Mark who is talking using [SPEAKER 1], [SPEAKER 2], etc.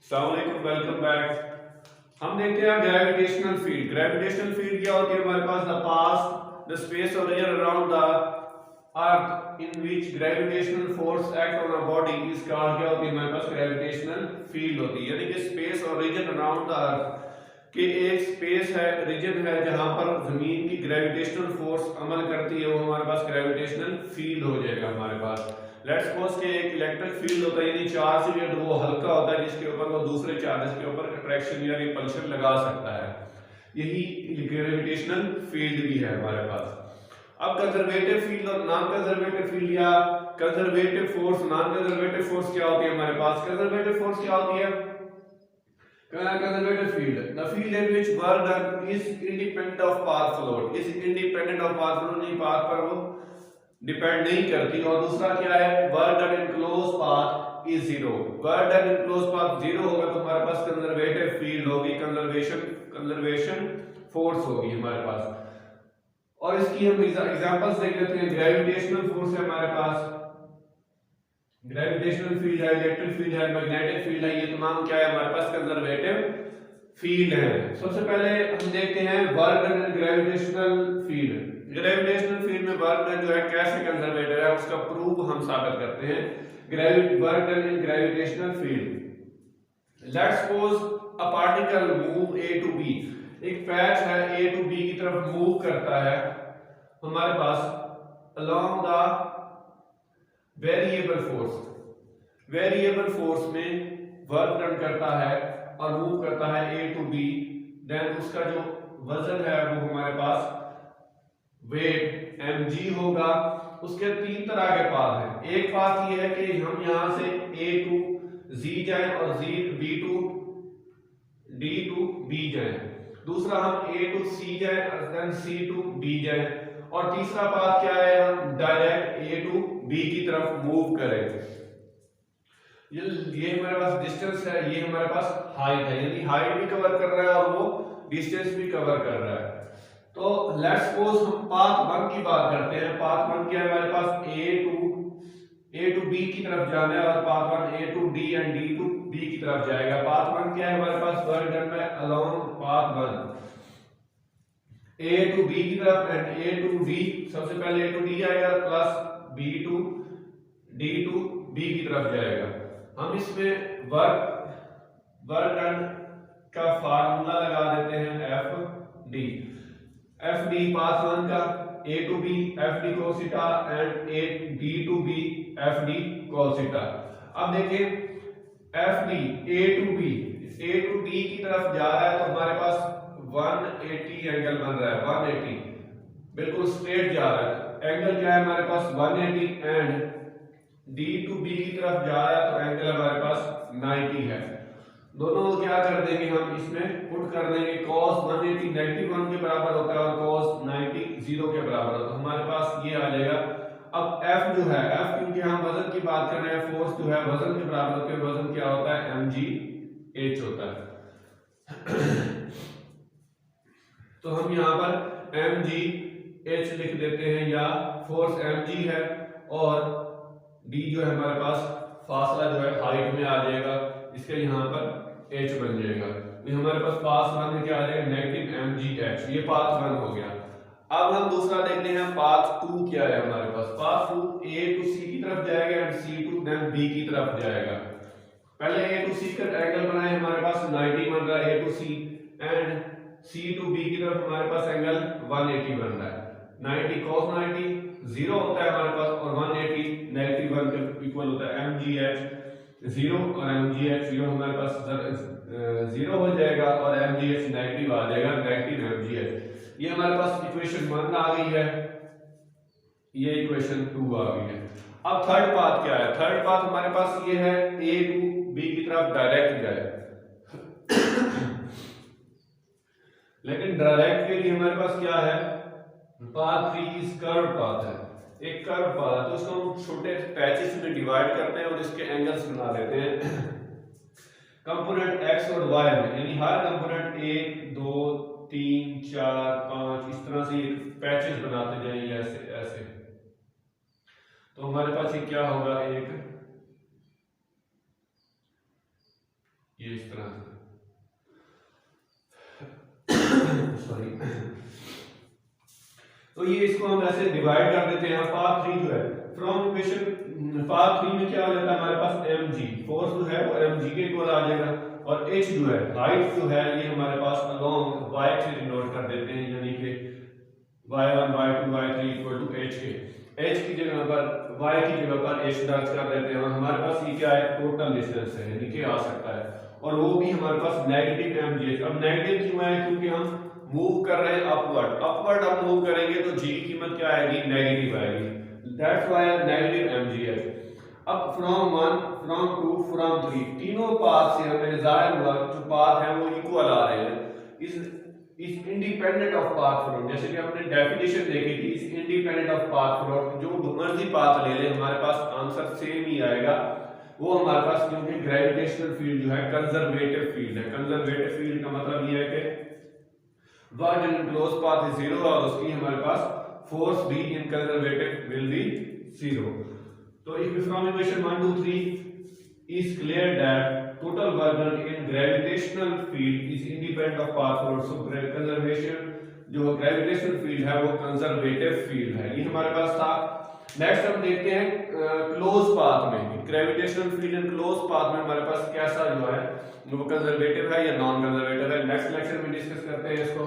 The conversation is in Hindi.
[SPEAKER 1] अस्सलाम वालेकुम, वेलकम बैक। हम देखते हैं ग्रेविटेशनल फील्ड। ग्रेविटेशनल फील्ड क्या होती है हमारे पास? द पास द स्पेस और region around the earth in which gravitational force act on a body is called, क्या होती है हमारे पास? ग्रेविटेशनल फील्ड होती है। यानी कि स्पेस और रीजन अराउंड द अर्थ कि एक स्पेस है, रीजन है जहां पर जमीन की ग्रेविटेशनल फोर्स अमल करती है, वो हमारे पास ग्रेविटेशनल फील्ड हो जाएगा हमारे पास। लेट्स सपोज कि एक इलेक्ट्रिक फील्ड होता है, यानी चार्ज रिलेटेड वो हल्का होता है जिसके ऊपर वो दूसरे चार्जेस के ऊपर अट्रैक्शन या रिपल्शन लगा सकता है। यही ग्रेविटेशनल फील्ड भी है हमारे पास। अब कंजर्वेटिव फील्ड और नॉन कंजर्वेटिव फील्ड या conservative force, non conservative force क्या होती है हमारे पास? कंजर्वेटिव फोर्स क्या होती है? Conservative field, the field in which work done is independent of path followed, is independent of path followed, नहीं path पर वो डिपेंड नहीं करती। और दूसरा क्या है? Work done in close path is zero. Work done in close path zero होगा तो हमारे पास कंजर्वेटिव फील्ड होगी, कंजर्वेशन फोर्स होगी हमारे पास। और इसकी हम एग्जांपल्स देख लेते हैं। ग्रेविटेशनल फोर्स है हमारे पास, ग्रेविटेशनल फील्ड है, इलेक्ट्रिक फील्ड है, मैग्नेटिक फील्ड है, ये तमाम क्या है हमारे पास? कंजर्वेटिव फील्ड है। सबसे पहले हम देखते हैं work done in gravitational field. Gravitational field में वर्क डन जो है कैसे कंजर्वेटिव है उसका प्रूफ हम साबित करते हैं। Work done in gravitational field, let's suppose a particle move A to B, एक पैच है ए टू बी की तरफ मूव करता है हमारे पास along the variable force. Variable force में वर्क डन करता है और मूव करता है ए टू बी, देन उसका जो वजन है वो हमारे पास वेट mg होगा। उसके तीन तरह के पाथ हैं। एक पाथ ये है कि हम यहां से a टू z जाएं और b to d to b जाएं। दूसरा हम a टू c जाएं और देन c टू b जाएं। और तीसरा पाथ क्या है? हम डायरेक्ट a टू b की तरफ मूव करें। ये हमारे पास डिस्टेंस है, ये हमारे पास हाइट है, यानी हाइट भी कवर कर रहा है और वो डिस्टेंस भी कवर कर रहा है। तो लेट्स सपोज हम पाथ 1 की बात करते हैं। पाथ 1 क्या है हमारे पास? ए टू बी की तरफ जाना है और path 1 A to D and D to B की तरफ जाएगा। पाथ 1 क्या है हमारे पास? Work done by along path 1 A to B की तरफ एंड ए टू डी। सबसे पहले ए टू डी आएगा plus B to D to B की तरफ जाएगा। हम इसमें वर्क डन का फार्मूला लगा देते हैं एफ डी पाथ 1 का A to B F D cos theta and A D to B F D cos theta. अब देखिए F D A to D की तरफ जा रहा है तो हमारे पास 180 एंगल बन रहा है। 180 बिल्कुल स्ट्रेट जा रहा है। एंगल क्या है हमारे पास? 180 एंड डी टू बी की तरफ जा रहा है तो एंगल हमारे पास 90 है। दोनों क्या कर देंगे हम इसमें पुट कर देंगे। cos 180 -1 के बराबर होता है और cos 90 0 के बराबर होता है। हमारे पास ये आ जाएगा। अब f जो है, f क्योंकि हम वजन की बात कर रहे हैं, फोर्स जो है वजन के बराबर होते हैं। वजन क्या होता है? mgh होता है। तो हम यहाँ पर mgh लिख देते हैं, या फोर्स mg है और d जो है हमारे पास फासला जो है हाइट में आ जाएगा, इसके यहाँ पर h बन जाएगा। तो हमारे पास पाथ 1 में क्या आ जाएगा? Negative mgh। ये पाथ 1 हो गया। अब हम दूसरा देखते हैं पाथ 2 क्या है हमारे पास? पाथ 2 a टू c की तरफ जाएगा and c to then b की तरफ जाएगा। पहले a टू c का एंगल बनाए, हमारे पास 90 बन रहा है a to c and c to b की तरफ हमारे पास एंगल 180 बन रहा है। 90 cos 90 0 होता है हमारे पास और 180 -1 के इक्वल होता है mgh 0 और mgh 0 हमारे पास 0 हो जाएगा और mgh नेगेटिव आ जाएगा, नेगेटिव mgh। ये हमारे पास इक्वेशन 1 आ गई है, ये इक्वेशन 2 आ गई है। अब थर्ड पाथ क्या है? थर्ड पाथ हमारे पास ये है a टू b की तरफ डायरेक्ट जाए। लेकिन डायरेक्ट के लिए हमारे पास क्या है? पाथ 3 इज कर्व पाथ है, एक कर्व पाथ है। तो इसको हम छोटे पैचेस में डिवाइड करते हैं और इसके एंगल्स बना देते हैं कंपोनेंट x और y में, यानी हर कंपोनेंट 1 2 3 4 5 इस तरह से पैचेस बनाते जाएंगे ऐसे ऐसे। तो हमारे पास ये क्या होगा? एक ये इस तरह से सॉरी। तो ये इसको हम ऐसे डिवाइड कर देते हैं। पाथ 3 जो है फ्रॉम इक्वेशन पाथ 3 में क्या हो जाता है हमारे पास mg, फोर्स जो है वो mg के इक्वल आ जाएगा, और h जो है हाइट जो है ये हमारे पास अलोंग y से डिनोट कर देते हैं, यानी कि y1 y2 y3 equal to h के, h की जगह पर y की जगह पर h दर्ज कर देते हैं, और हमारे पास ये क्या है टोटल डिस्टेंस है, यानी कि आ सकता है, और वो भी हमारे पास नेगेटिव mg। अब नेगेटिव क्यों है, क्योंकि हम मूव कर रहे हैं अपवर्ड, अपवर्ड हम मूव करेंगे तो g की कीमत क्या आएगी, नेगेटिव आएगी, दैट्स व्हाई नेगेटिव mg है। अब फ्रॉम 1 फ्रॉम 2 फ्रॉम 3 तीनों पाथ से हमें जाहिर हुआ जो पाथ है वो इक्वल आ रहे हैं। इस इंडिपेंडेंट ऑफ पाथ फ्रॉम, जैसे कि हमने डेफिनेशन देखी थी, इस इंडिपेंडेंट ऑफ पाथ फ्रॉम जो मर्जी पाथ ले ले हमारे पास आंसर सेम ही आएगा। वो हमारे पास क्योंकि ग्रेविटेशनल फील्ड जो है कंजर्वेटिव फील्ड है। कंजर्वेटिव फील्ड का मतलब ये है कि work in close path is 0 और उसकी हमारे पास फोर्स भी इन कंजर्वेटिव विल बी 0। तो if from equation 1 to 3 is clear that total work done in gravitational field is independent of path force, so conservation जो ग्रेविटेशनल फील्ड है वो कंजर्वेटिव फील्ड है, ये हमारे पास था। नेक्स्ट हम देखते हैं क्लोज पाथ में, gravitational field in close path में हमारे पास कैसा जो है वो कंजर्वेटिव है या नॉन कंजर्वेटिव है। नेक्स्ट लेक्चर में डिस्कस करते हैं इसको।